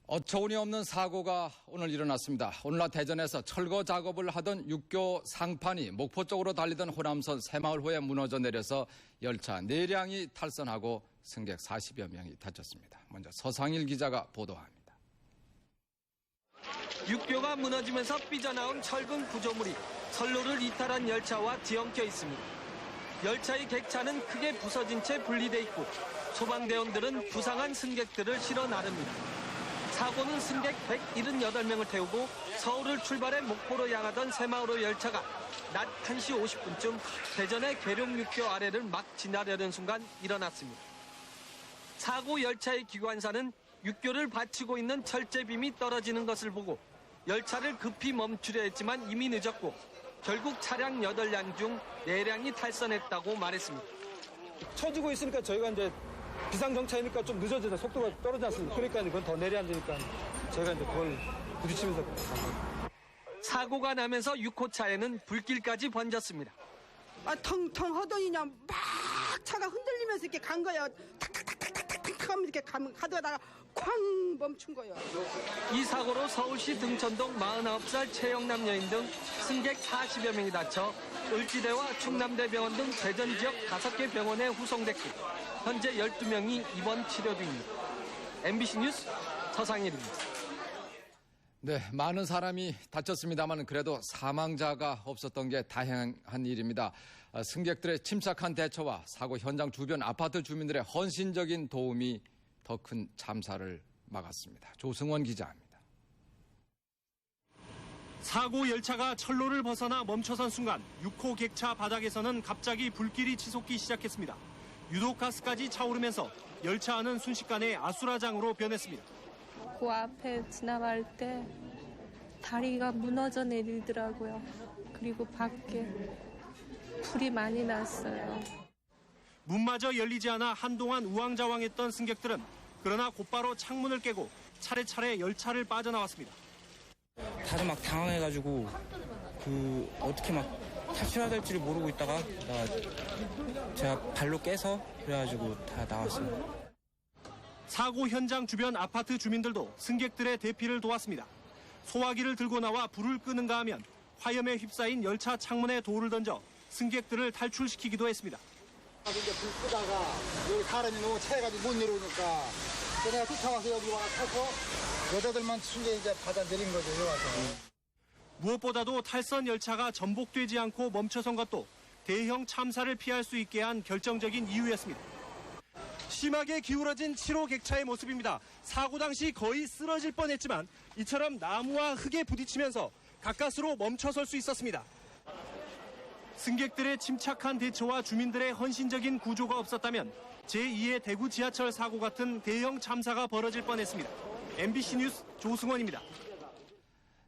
어처구니 없는 사고가 오늘 일어났습니다. 오늘날 대전에서 철거 작업을 하던 육교 상판이 목포 쪽으로 달리던 호남선 새마을호에 무너져 내려서 열차 4량이 탈선하고 승객 40여 명이 다쳤습니다. 먼저 서상일 기자가 보도합니다. 육교가 무너지면서 삐져나온 철근 구조물이 선로를 이탈한 열차와 뒤엉켜 있습니다. 열차의 객차는 크게 부서진 채 분리돼 있고 소방대원들은 부상한 승객들을 실어 나릅니다. 사고는 승객 178명을 태우고 서울을 출발해 목포로 향하던 새마을호 열차가 낮 1시 50분쯤 대전의 계룡육교 아래를 막 지나려는 순간 일어났습니다. 사고 열차의 기관사는 육교를 받치고 있는 철제빔이 떨어지는 것을 보고 열차를 급히 멈추려 했지만 이미 늦었고 결국 차량 8량 중 4량이 탈선했다고 말했습니다. 쳐지고 있으니까 저희가 이제 비상정차이니까 좀 늦어져서 속도가 떨어지지 않습니까? 그러니까 이건 더 내려야 되니까 저희가 이제 그걸 부딪히면서 사고가 나면서 6호차에는 불길까지 번졌습니다. 텅텅 하더니 그냥 막 차가 흔들리면서 이렇게 간 거예요. 탁탁탁탁탁탁 하면 이렇게 가다가 쾅 멈춘 거예요. 이 사고로 서울시 등촌동 49살 최영남 여인 등 승객 40여 명이 다쳐 을지대와 충남대병원 등 대전 지역 5개 병원에 후송됐고 현재 12명이 입원 치료 중입니다. MBC 뉴스 서상일입니다. 네, 많은 사람이 다쳤습니다만 그래도 사망자가 없었던 게 다행한 일입니다. 승객들의 침착한 대처와 사고 현장 주변 아파트 주민들의 헌신적인 도움이 더 큰 참사를 막았습니다. 조승원 기자입니다. 사고 열차가 철로를 벗어나 멈춰선 순간 6호 객차 바닥에서는 갑자기 불길이 치솟기 시작했습니다. 유독가스까지 차오르면서 열차 안은 순식간에 아수라장으로 변했습니다. 그 앞에 지나갈 때 다리가 무너져 내리더라고요. 그리고 밖에 불이 많이 났어요. 문마저 열리지 않아 한동안 우왕좌왕했던 승객들은 그러나 곧바로 창문을 깨고 차례차례 열차를 빠져나왔습니다. 다들 막 당황해가지고 어떻게 막 탈출해야 될지를 모르고 있다가 제가 발로 깨서 그래가지고 다 나왔어요. 사고 현장 주변 아파트 주민들도 승객들의 대피를 도왔습니다. 소화기를 들고 나와 불을 끄는가 하면 화염에 휩싸인 열차 창문에 돌을 던져 승객들을 탈출시키기도 했습니다. 이제 불 끄다가 여기 사람이 너무 차해가지고 못 내려오니까 내가 쫓아와서 여기 와서 타서 여자들만 순간 이제 받아 내린 거죠. 여기 와서. 무엇보다도 탈선 열차가 전복되지 않고 멈춰선 것도 대형 참사를 피할 수 있게 한 결정적인 이유였습니다. 심하게 기울어진 7호 객차의 모습입니다. 사고 당시 거의 쓰러질 뻔했지만 이처럼 나무와 흙에 부딪히면서 가까스로 멈춰설 수 있었습니다. 승객들의 침착한 대처와 주민들의 헌신적인 구조가 없었다면 제2의 대구 지하철 사고 같은 대형 참사가 벌어질 뻔했습니다. MBC 뉴스 조승원입니다.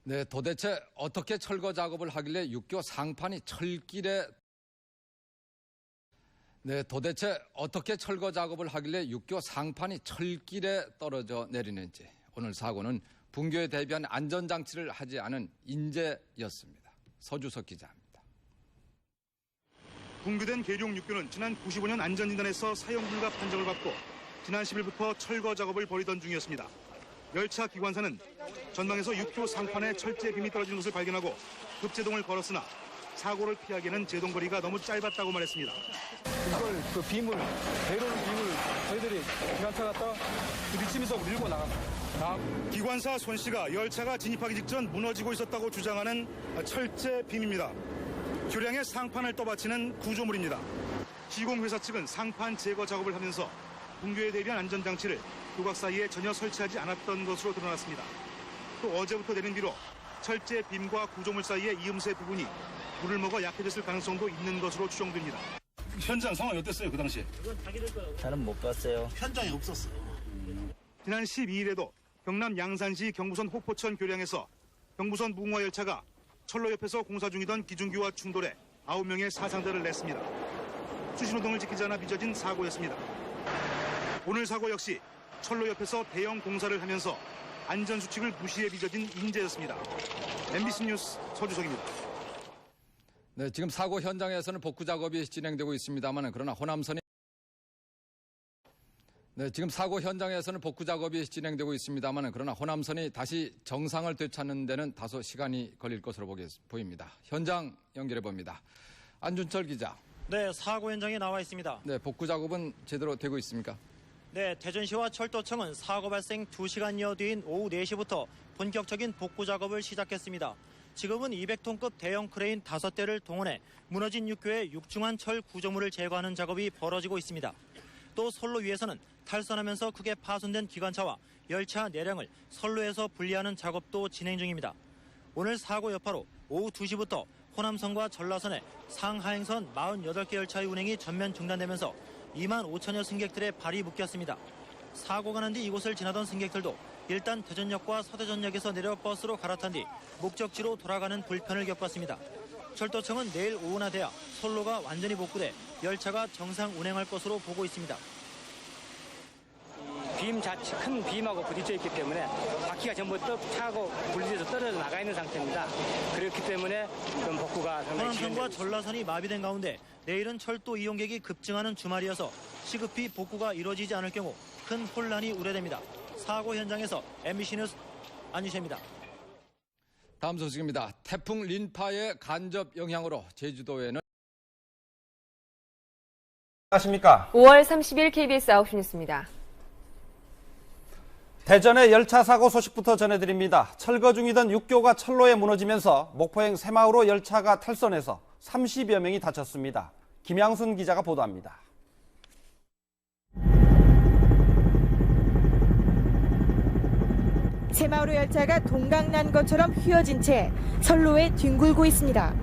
네, 도대체 어떻게 철거 작업을 하길래 육교 상판이 철길에 떨어져 내리는지 오늘 사고는 붕괴에 대비한 안전장치를 하지 않은 인재였습니다. 서주석 기자입니다. 붕괴된 계룡육교는 지난 95년 안전진단에서 사용불가 판정을 받고 지난 10일부터 철거 작업을 벌이던 중이었습니다. 열차 기관사는 전방에서 육교 상판에 철제 빔이 떨어진 것을 발견하고 급제동을 걸었으나 사고를 피하기에는 제동거리가 너무 짧았다고 말했습니다. 이걸 내려오는 빔을 저희들이 기관차 갖다 부딪히면서 밀고 나갑니다. 기관사 손 씨가 열차가 진입하기 직전 무너지고 있었다고 주장하는 철제 빔입니다. 교량의 상판을 떠받치는 구조물입니다. 시공회사 측은 상판 제거 작업을 하면서 붕괴에 대비한 안전장치를 교각 사이에 전혀 설치하지 않았던 것으로 드러났습니다. 또 어제부터 내린 비로 철제 빔과 구조물 사이의 이음새 부분이 물을 먹어 약해졌을 가능성도 있는 것으로 추정됩니다. 현장 상황이 어땠어요, 그 당시에? 저는 못 봤어요. 현장에 없었어. 지난 12일에도 경남 양산시 경부선 호포천 교량에서 경부선 무궁화 열차가 철로 옆에서 공사 중이던 기중기와 충돌해 9명의 사상자를 냈습니다. 수신호등을 지키지 않아 빚어진 사고였습니다. 오늘 사고 역시 철로 옆에서 대형 공사를 하면서 안전수칙을 무시해 빚어진 인재였습니다. MBC 뉴스 서주석입니다. 네, 지금 사고 현장에서는 복구 작업이 진행되고 있습니다만 그러나 호남선이 네, 지금 사고 현장에서는 복구 작업이 진행되고 있습니다만 그러나 호남선이 다시 정상을 되찾는 데는 다소 시간이 걸릴 것으로 보입니다. 현장 연결해 봅니다. 안준철 기자. 네, 사고 현장에 나와 있습니다. 네, 복구 작업은 제대로 되고 있습니까? 네, 대전시와 철도청은 사고 발생 2시간여 뒤인 오후 4시부터 본격적인 복구 작업을 시작했습니다. 지금은 200톤급 대형 크레인 5대를 동원해 무너진 육교의 육중한 철 구조물을 제거하는 작업이 벌어지고 있습니다. 또 선로 위에서는 탈선하면서 크게 파손된 기관차와 열차 내량을 선로에서 분리하는 작업도 진행 중입니다. 오늘 사고 여파로 오후 2시부터 호남선과 전라선의 상하행선 48개 열차의 운행이 전면 중단되면서 2만 5천여 승객들의 발이 묶였습니다. 사고가 난 뒤 이곳을 지나던 승객들도 일단 대전역과 서대전역에서 내려 버스로 갈아탄 뒤 목적지로 돌아가는 불편을 겪었습니다. 철도청은 내일 오후나 돼야 선로가 완전히 복구돼 열차가 정상 운행할 것으로 보고 있습니다. 빔 자체 큰 빔하고 부딪혀 있기 때문에 바퀴가 전부 타고 분리돼서 떨어져 나가 있는 상태입니다. 그렇기 때문에 그런 복구가 상당히 호남선과 전라선이 마비된 가운데 내일은 철도 이용객이 급증하는 주말이어서 시급히 복구가 이루어지지 않을 경우 큰 혼란이 우려됩니다. 사고 현장에서 MBC 뉴스 안유채입니다. 다음 소식입니다. 태풍 린파의 간접 영향으로 제주도에는 안녕하십니까. 5월 30일 KBS 9시 뉴스입니다. 대전의 열차 사고 소식부터 전해드립니다. 철거 중이던 육교가 철로에 무너지면서 목포행 새마을호 열차가 탈선해서 30여 명이 다쳤습니다. 김양순 기자가 보도합니다. 새마을호 열차가 동강난 것처럼 휘어진 채 선로에 뒹굴고 있습니다.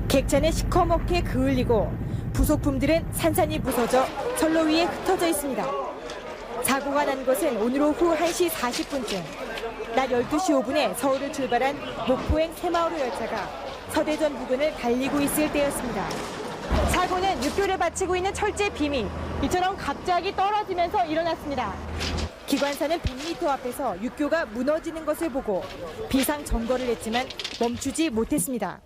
객차는 시커멓게 그을리고 부속품들은 산산이 부서져 선로 위에 흩어져 있습니다. 사고가 난 것은 오늘 오후 1시 40분쯤 낮 12시 5분에 서울을 출발한 목포행 새마을호 열차가 서대전 부근을 달리고 있을 때였습니다. 사고는 육교를 받치고 있는 철제 빔이 이처럼 갑자기 떨어지면서 일어났습니다. 기관사는 100m 앞에서 육교가 무너지는 것을 보고 비상 점거를 했지만 멈추지 못했습니다.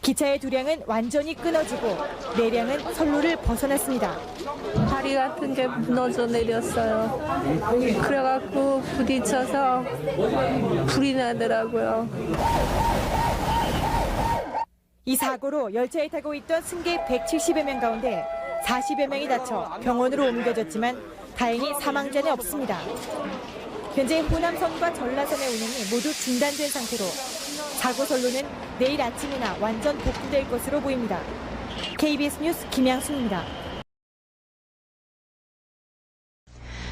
기차의 두량은 완전히 끊어지고 내량은 선로를 벗어났습니다. 다리 같은 게 무너져 내렸어요. 그래갖고 부딪혀서 불이 나더라고요. 이 사고로 열차에 타고 있던 승객 170여 명 가운데 40여 명이 다쳐 병원으로 옮겨졌지만 다행히 사망자는 없습니다. 현재 호남선과 전라선의 운행이 모두 중단된 상태로 사고 선로는 내일 아침이나 완전 복구될 것으로 보입니다. KBS 뉴스 김양순입니다.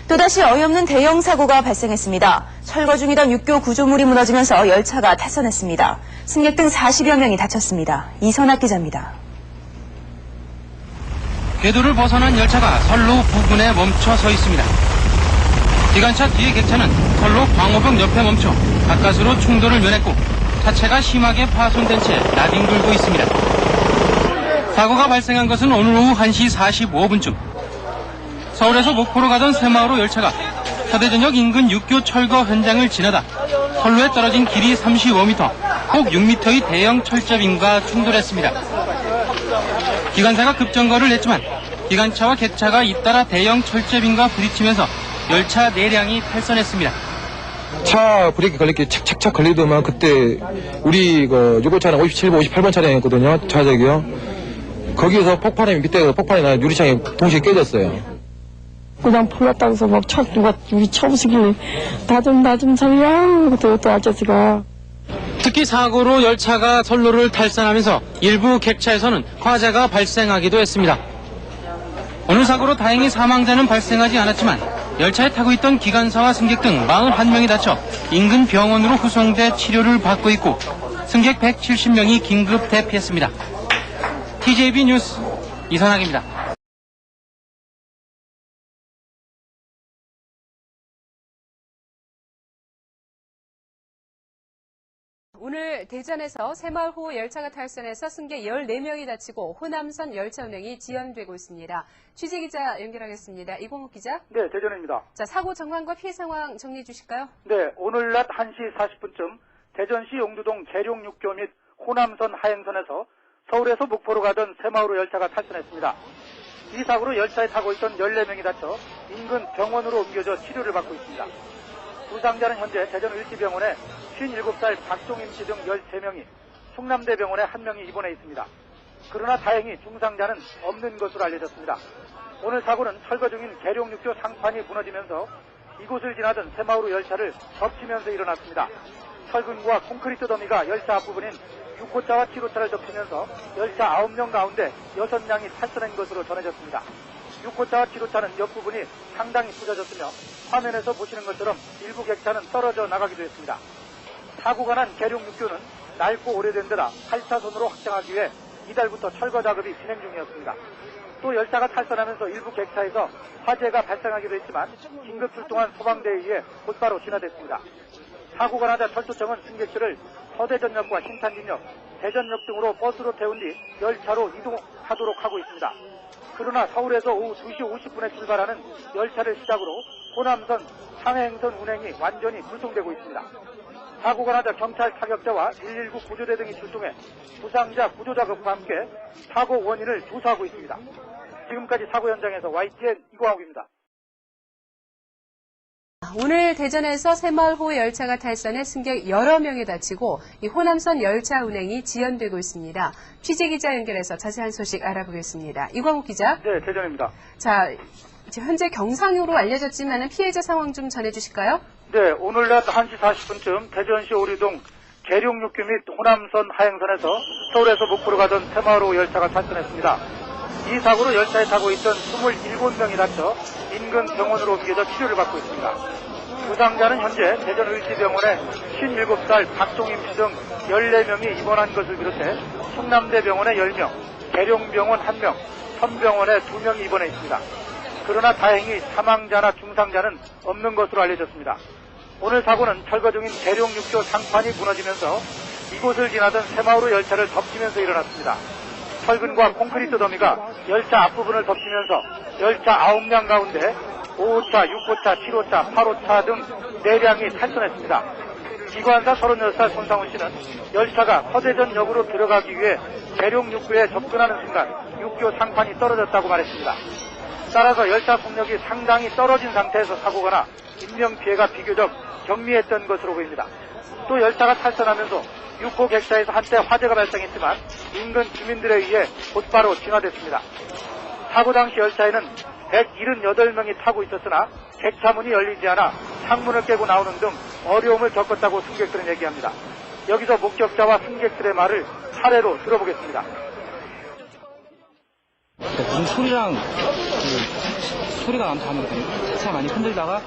또다시 어이없는 대형 사고가 발생했습니다. 철거 중이던 육교 구조물이 무너지면서 열차가 탈선했습니다. 승객 등 40여 명이 다쳤습니다. 이선학 기자입니다. 궤도를 벗어난 열차가 선로 부근에 멈춰 서 있습니다. 기관차 뒤의 객차는 선로 광호벽 옆에 멈춰 가까스로 충돌을 면했고 차체가 심하게 파손된 채 나뒹굴고 있습니다. 사고가 발생한 것은 오늘 오후 1시 45분쯤 서울에서 목포로 가던 새마을호 열차가 서대전역 인근 육교 철거 현장을 지나다 선로에 떨어진 길이 35m, 폭 6m의 대형 철제빔과 충돌했습니다. 기관사가 급정거를 했지만 기관차와 객차가 잇따라 대형 철제빔과 부딪히면서 열차 내량이 탈선했습니다. 차 브레이크 걸릴 게 착착착 걸리더만 그때 우리 유고차는 57번, 58번 차량이었거든요. 좌석이요. 거기에서 폭발이 밑에 폭발이 나 유리창이 동시에 깨졌어요. 그냥 불났다고 해서 막 누가 우리 쳐부수길래 나 좀 살려 그때 또 아저씨가. 특히 사고로 열차가 선로를 탈선하면서 일부 객차에서는 화재가 발생하기도 했습니다. 오늘 사고로 다행히 사망자는 발생하지 않았지만 열차에 타고 있던 기관사와 승객 등 41명이 다쳐 인근 병원으로 후송돼 치료를 받고 있고 승객 170명이 긴급 대피했습니다. TJB 뉴스 이선학입니다. 오늘 대전에서 새마을호 열차가 탈선해서 승객 14명이 다치고 호남선 열차 운행이 지연되고 있습니다. 취재기자 연결하겠습니다. 이공욱 기자. 네, 대전입니다. 자, 사고 정황과 피해 상황 정리해 주실까요? 네, 오늘 낮 1시 40분쯤 대전시 용두동 계룡육교 및 호남선 하행선에서 서울에서 목포로 가던 새마을호 열차가 탈선했습니다. 이 사고로 열차에 타고 있던 14명이 다쳐 인근 병원으로 옮겨져 치료를 받고 있습니다. 부상자는 현재 대전 을지병원에 57살 박종임 씨 등 13명이, 충남대병원에 1명이 입원해 있습니다. 그러나 다행히 중상자는 없는 것으로 알려졌습니다. 오늘 사고는 철거 중인 계룡육교 상판이 무너지면서 이곳을 지나던 새마을호 열차를 덮치면서 일어났습니다. 철근과 콘크리트 더미가 열차 앞부분인 6호차와 7호차를 덮치면서 열차 9명 가운데 6명이 탈선한 것으로 전해졌습니다. 6호차와 7호차는 옆부분이 상당히 부서졌으며 화면에서 보시는 것처럼 일부 객차는 떨어져 나가기도 했습니다. 사고가 난 계룡육교는 낡고 오래된 데다 8차선으로 확장하기 위해 이달부터 철거 작업이 진행 중이었습니다. 또 열차가 탈선하면서 일부 객차에서 화재가 발생하기도 했지만 긴급 출동한 소방대에 의해 곧바로 진화됐습니다. 사고가 나자 철도청은 승객들을 서대전역과 신탄진역, 대전역 등으로 버스로 태운 뒤 열차로 이동하도록 하고 있습니다. 그러나 서울에서 오후 2시 50분에 출발하는 열차를 시작으로 호남선, 상해행선 운행이 완전히 불통되고 있습니다. 사고가 나자 경찰 타격자와 119 구조대 등이 출동해 부상자 구조작업과 함께 사고 원인을 조사하고 있습니다. 지금까지 사고 현장에서 YTN 이광욱입니다. 오늘 대전에서 새마을호 열차가 탈선해 승객 여러 명이 다치고 이 호남선 열차 운행이 지연되고 있습니다. 취재기자 연결해서 자세한 소식 알아보겠습니다. 이광욱 기자. 네, 대전입니다. 자, 현재 경상으로 알려졌지만 피해자 상황 좀 전해주실까요? 네, 오늘 낮 1시 40분쯤 대전시 오리동 계룡육교 및 호남선 하행선에서 서울에서 목포로 가던 새마을호 열차가 탈선했습니다. 이 사고로 열차에 타고 있던 27명이 다쳐 인근 병원으로 옮겨져 치료를 받고 있습니다. 부상자는 현재 대전 을지병원에 57살 박종임 씨 등 14명이 입원한 것을 비롯해 충남대병원에 10명, 계룡병원 1명, 선병원에 2명이 입원해 있습니다. 그러나 다행히 사망자나 중상자는 없는 것으로 알려졌습니다. 오늘 사고는 철거 중인 계룡육교 상판이 무너지면서 이곳을 지나던 새마을호 열차를 덮치면서 일어났습니다. 철근과 콘크리트 더미가 열차 앞부분을 덮치면서 열차 9량 가운데 5호차, 6호차, 7호차, 8호차 등 4량이 탈선했습니다. 기관사 36살 손상훈 씨는 열차가 서대전역으로 들어가기 위해 계룡육교에 접근하는 순간 육교 상판이 떨어졌다고 말했습니다. 따라서 열차 속력이 상당히 떨어진 상태에서 사고가 나 인명피해가 비교적 경미했던 것으로 보입니다. 또 열차가 탈선하면서 6호 객차에서 한때 화재가 발생했지만 인근 주민들에 의해 곧바로 진화됐습니다. 사고 당시 열차에는 178명이 타고 있었으나 객차문이 열리지 않아 창문을 깨고 나오는 등 어려움을 겪었다고 승객들은 얘기합니다. 여기서 목격자와 승객들의 말을 차례로 들어보겠습니다. 무슨 소리랑 소리가 나면서 하면 차 많이 흔들다가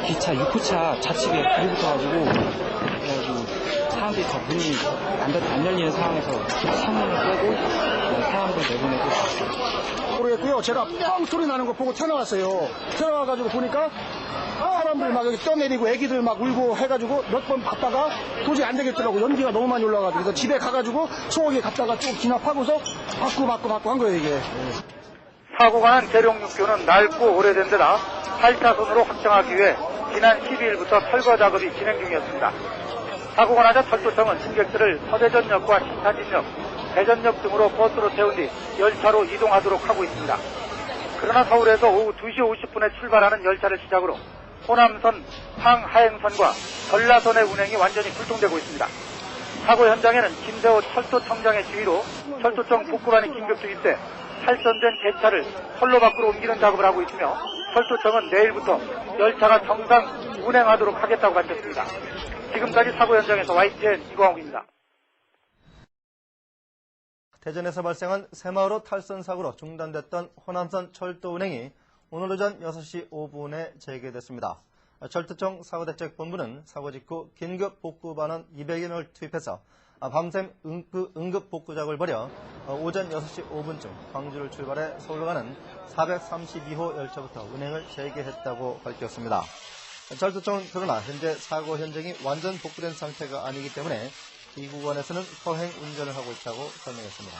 기차 6호차 좌측에 불이 붙어가지고 그래가지고 사람들이 다 문이 안 열리는 상황에서 창문을 깨고 사람들 내보내고 모르겠고요. 제가 뻥 소리 나는 거 보고 튀어나왔어요. 튀어나와가지고 보니까 사람들 막 여기 떠내리고 애기들 막 울고 해가지고 몇 번 봤다가 도저히 안 되겠더라고. 연기가 너무 많이 올라가지고 그래서 집에 가가지고 소고기 갔다가 쭉 진압하고서 받고 한 거예요 이게. 사고가 난 계룡육교는 낡고 오래된 데다 8차선으로 확장하기 위해 지난 12일부터 철거 작업이 진행 중이었습니다. 사고가 나자 철도청은 승객들을 서대전역과 신탄진역, 대전역 등으로 버스로 태운 뒤 열차로 이동하도록 하고 있습니다. 그러나 서울에서 오후 2시 50분에 출발하는 열차를 시작으로 호남선, 상하행선과 전라선의 운행이 완전히 불통되고 있습니다. 사고 현장에는 김세호 철도청장의 지휘로 철도청 복구반이 긴급 투입돼 탈선된 객차를 선로 밖으로 옮기는 작업을 하고 있으며 철도청은 내일부터 열차가 정상 운행하도록 하겠다고 밝혔습니다. 지금까지 사고 현장에서 YTN 이광욱입니다. 대전에서 발생한 새마을호 탈선 사고로 중단됐던 호남선 철도 운행이 오늘 오전 6시 5분에 재개됐습니다. 철도청 사고대책본부는 사고 직후 긴급 복구반원 200여 명을 투입해서 밤샘 응급 복구 작업을 벌여 오전 6시 5분쯤 광주를 출발해 서울로 가는 432호 열차부터 운행을 재개했다고 밝혔습니다. 철도청은 그러나 현재 사고 현장이 완전 복구된 상태가 아니기 때문에 이 구간에서는 허행 운전을 하고 있다고 설명했습니다.